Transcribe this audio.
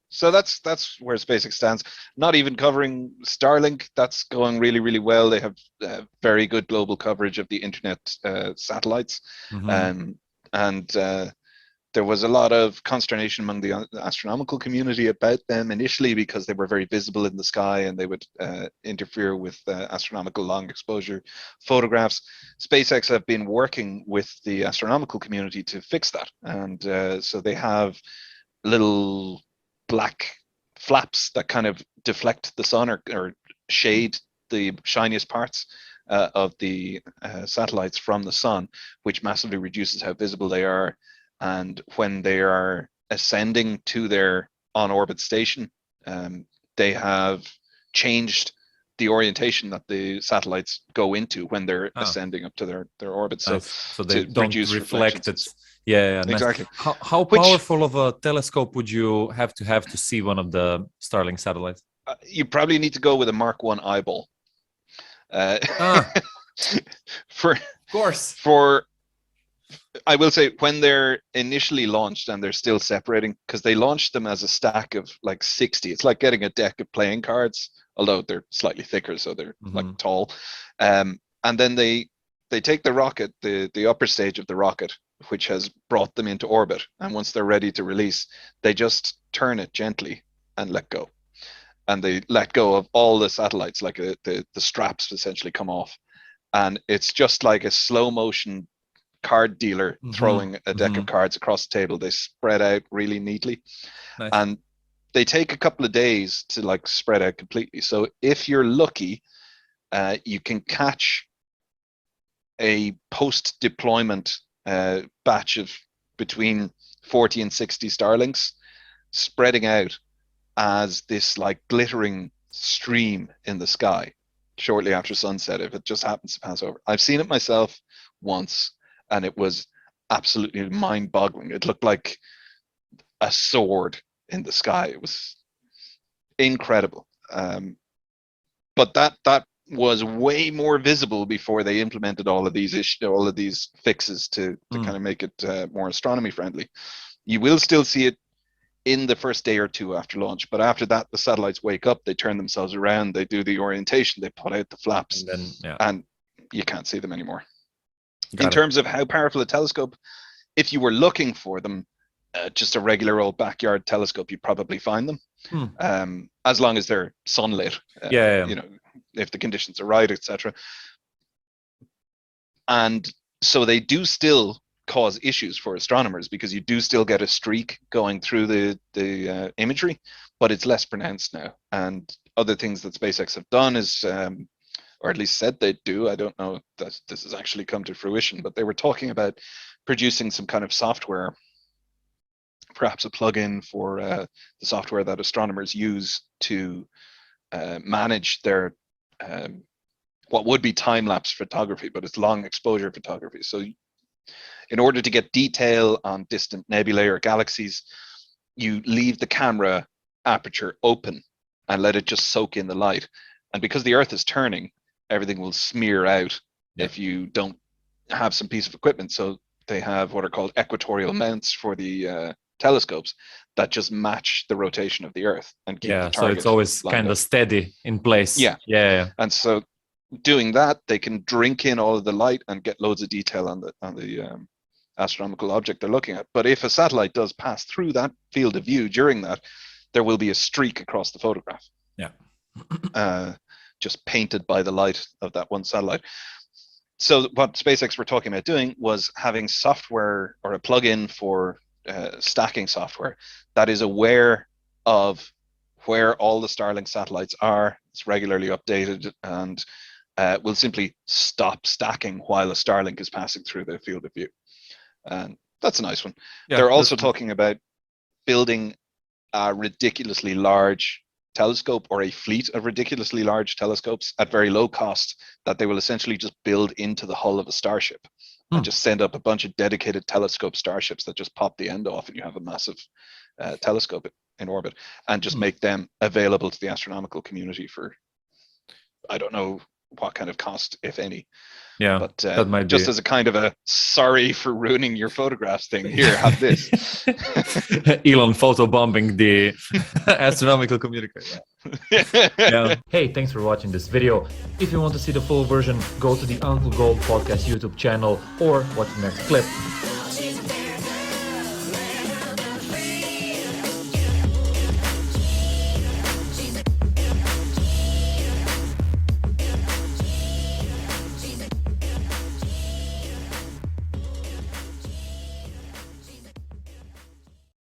So that's where SpaceX stands. Not even covering Starlink. That's going really, really well. They have very good global coverage of the internet satellites, Hmm. um, and there was a lot of consternation among the astronomical community about them initially because they were very visible in the sky and they would interfere with astronomical long exposure photographs. SpaceX have been working with the astronomical community to fix that, and so they have little black flaps that kind of deflect the sun or shade the shiniest parts of the satellites from the sun, which massively reduces how visible they are. And when they are ascending to their on orbit station, they have changed the orientation that the satellites go into when they're Ah, ascending up to their orbit. So nice. So they to don't reduce reflect reflections. it. Yeah, yeah, nice. Exactly. How Which powerful of a telescope would you have to see one of the Starlink satellites? you probably need to go with a Mark One eyeball. Uh, Ah, for of course. for I will say when they're initially launched and they're still separating because they launched them as a stack of like 60. It's like getting a deck of playing cards, although they're slightly thicker, so they're like Hmm. tall. And then they take the rocket, the upper stage of the rocket, which has brought them into orbit, and once they're ready to release, they just turn it gently and let go. And they let go of all the satellites, like the straps essentially come off, and it's just like a slow motion card dealer Hmm. throwing a deck of Hmm. cards across the table. They spread out really neatly, Nice. and they take a couple of days to like spread out completely. So if you're lucky, you can catch a post deployment batch of between 40 and 60 Starlinks spreading out as this like glittering stream in the sky shortly after sunset if it just happens to pass over. I've seen it myself once and it was absolutely mind boggling. It looked like a sword in the sky. It was incredible. But that was way more visible before they implemented all of these fixes to kind Mm. of make it more astronomy friendly. You will still see it in the first day or two after launch. But after that, the satellites wake up, they turn themselves around, they do the orientation, they put out the flaps, And then yeah, and you can't see them anymore. In got it. terms of how powerful a telescope, if you were looking for them, just a regular old backyard telescope, you'd probably find them, Hmm. as long as they're sunlit, Yeah, yeah, yeah. you know, if the conditions are right, etc. And so they do still cause issues for astronomers because you do still get a streak going through the imagery, but it's less pronounced now. And other things that SpaceX have done is, or at least said they'd do, I don't know that this has actually come to fruition, but they were talking about producing some kind of software, perhaps a plugin for the software that astronomers use to manage their um, what would be time lapse photography, but it's long exposure photography. So in order to get detail on distant nebulae or galaxies, you leave the camera aperture open and let it just soak in the light. And because the Earth is turning, everything will smear out Yeah. if you don't have some piece of equipment. So they have what are called equatorial mounts for the telescopes that just match the rotation of the Earth and keep the Yeah. So it's target always lined kind of up. steady in place. Yeah. Yeah, yeah. And so doing that, they can drink in all of the light and get loads of detail on the astronomical object they're looking at. But if a satellite does pass through that field of view during that, there will be a streak across the photograph, Yeah. uh, just painted by the light of that one satellite. So what SpaceX were talking about doing was having software or a plugin for stacking software that is aware of where all the Starlink satellites are. It's regularly updated and will simply stop stacking while a Starlink is passing through the field of view. And that's a nice one. Yeah, They're that's also nice. talking about building a ridiculously large telescope or a fleet of ridiculously large telescopes at very low cost that they will essentially just build into the hull of a starship and Hmm. just send up a bunch of dedicated telescope starships that just pop the end off and you have a massive telescope in orbit and just Hmm. make them available to the astronomical community for I don't know what kind of cost, if any. Yeah, But that might just be. as a kind of a sorry for ruining your photographs thing, here, have this. Elon photobombing the astronomical communicator. Yeah. Hey, thanks for watching this video. If you want to see the full version, go to the Uncle Gold Podcast YouTube channel or watch the next clip.